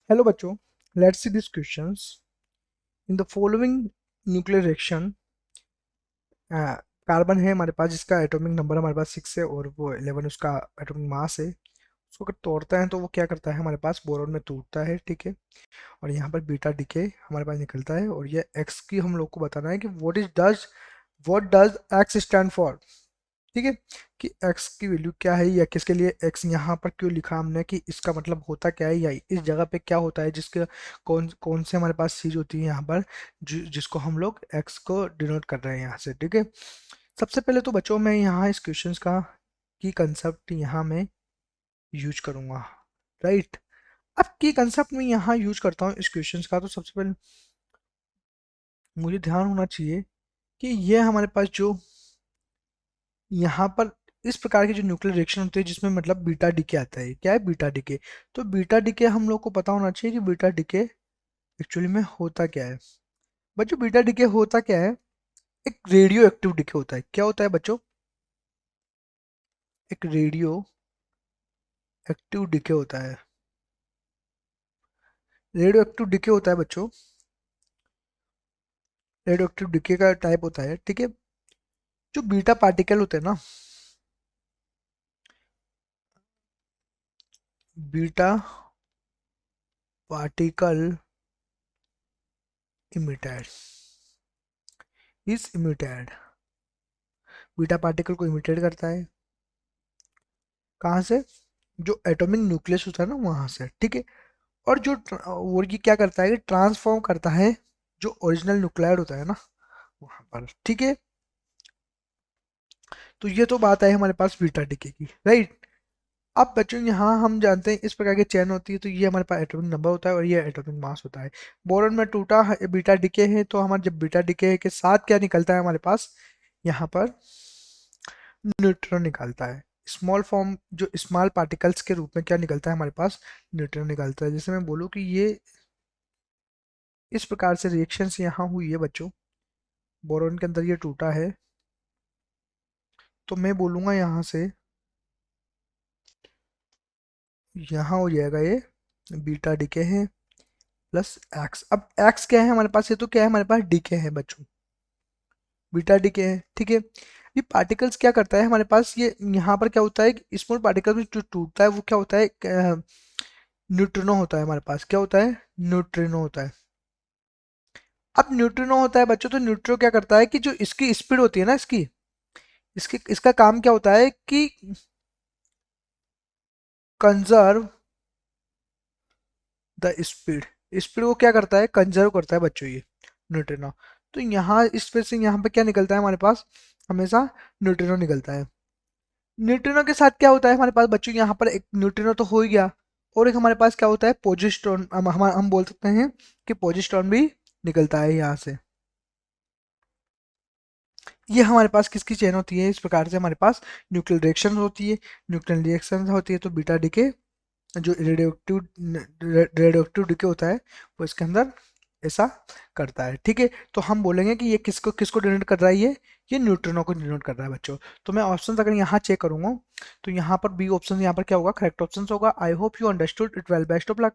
Hello बच्चों, let's see this questions. In the following nuclear reaction, carbon है हमारे पास जिसका एटॉमिक नंबर हमारे पास 6 है और वो 11 उसका एटॉमिक मास है। उसको अगर तोड़ता है तो वो क्या करता है, हमारे पास बोरॉन में टूटता है, ठीक है। और यहाँ पर बीटा डीके हमारे पास निकलता है और ये एक्स की हम लोग को बताना है कि what does x stand for, ठीक है। कि x की वैल्यू क्या है या किसके लिए x यहाँ पर क्यों लिखा हमने, कि इसका मतलब होता क्या है या इस जगह पे क्या होता है, जिसके कौन कौन से हमारे पास चीज होती है यहाँ पर जिसको हम लोग x को डिनोट कर रहे हैं यहाँ से, ठीक है। सबसे पहले तो बच्चों मैं यहाँ इस क्वेश्चंस का की कंसेप्ट यहाँ मैं यूज करूँगा, राइट। अब की कंसेप्ट में यहाँ यूज करता हूँ इस क्वेश्चंस का, तो सबसे पहले मुझे ध्यान होना चाहिए कि ये हमारे पास जो यहाँ पर इस प्रकार के जो न्यूक्लियर रिएक्शन होते हैं जिसमें मतलब बीटा डीके आता है, क्या है बीटा डीके। तो बीटा डीके हम लोग को पता होना चाहिए कि बीटा डीके एक्चुअली में होता क्या है। बच्चों बीटा डीके होता क्या है, एक रेडियो एक्टिव डीके होता है। क्या होता है बच्चों, एक रेडियो एक्टिव डीके होता है। रेडियो एक्टिव डीके होता है बच्चों, रेडियो एक्टिव डीके का टाइप होता है, ठीक है। जो बीटा पार्टिकल होते हैं ना, beta particle emitted is emitted, beta particle को इमिटेट करता है कहाँ से, जो एटॉमिक न्यूक्लियस होता है ना वहां से, ठीक है। और वो ये क्या करता है कि ट्रांसफॉर्म करता है जो ओरिजिनल न्यूक्लाइड होता है ना वहां पर, ठीक है। तो ये तो बात है हमारे पास बीटा डीके की, राइट। अब बच्चों यहाँ हम जानते हैं इस प्रकार की चेन होती है, तो ये हमारे पास एटॉमिक नंबर होता है और ये एटॉमिक मास होता है। बोरॉन में टूटा है, बीटा डीके है, तो हमारे जब बीटा डीके के साथ क्या निकलता है हमारे पास, यहाँ पर न्यूट्रॉन निकलता है। स्मॉल फॉर्म जो स्मॉल पार्टिकल्स के रूप में क्या निकलता है हमारे पास, न्यूट्रॉन निकलता है। जैसे मैं बोलूँ कि ये इस प्रकार से रिएक्शंस यहाँ हुई है बच्चों, बोरॉन के अंदर ये टूटा है, तो मैं बोलूँगा यहाँ से यहाँ हो जाएगा ये बीटा डीके है प्लस एक्स। अब एक्स क्या है हमारे पास, ये तो क्या है हमारे पास डीके है बच्चों, बीटा डीके है, ठीक है। ये पार्टिकल्स क्या करता है हमारे पास, ये यहाँ पर क्या होता है कि स्मॉल पार्टिकल जो टूटता है वो क्या होता है, न्यूट्रिनो होता है हमारे पास, क्या होता है, न्यूट्रिनो होता है। अब न्यूट्रिनो होता है बच्चों, तो न्यूट्रिनो क्या करता है कि जो इसकी स्पीड होती है ना, इसकी इसका काम क्या होता है कि कंजर्व द स्पीड, स्पीड को क्या करता है, कंजर्व करता है बच्चों ये न्यूट्रिनो। तो यहाँ इस पे से यहाँ पे क्या निकलता है हमारे पास, हमेशा न्यूट्रिनो निकलता है। न्यूट्रिनो के साथ क्या होता है हमारे पास बच्चों, यहाँ पर एक न्यूट्रिनो तो हो ही गया, और एक हमारे पास क्या होता है पोजिस्ट्रॉन, हम बोल सकते हैं कि पोजिस्ट्रॉन भी निकलता है यहाँ से। ये हमारे पास किसकी चेन होती है, इस प्रकार से हमारे पास न्यूक्लियर रिएक्शन होती है। न्यूक्लियर रिएक्शन होती है तो बीटा डीके जो रेडियोएक्टिव डीके होता है वो इसके अंदर ऐसा करता है, ठीक है। तो हम बोलेंगे कि ये किसको किसको डिनोट कर रहा है, ये न्यूट्रिनो को डिनोट कर रहा है बच्चों। तो मैं ऑप्शन अगर यहाँ चेक करूंगा तो यहाँ पर बी ऑप्शन यहाँ पर क्या होगा, करेक्ट ऑप्शन होगा। I hope you understood it well, best of luck.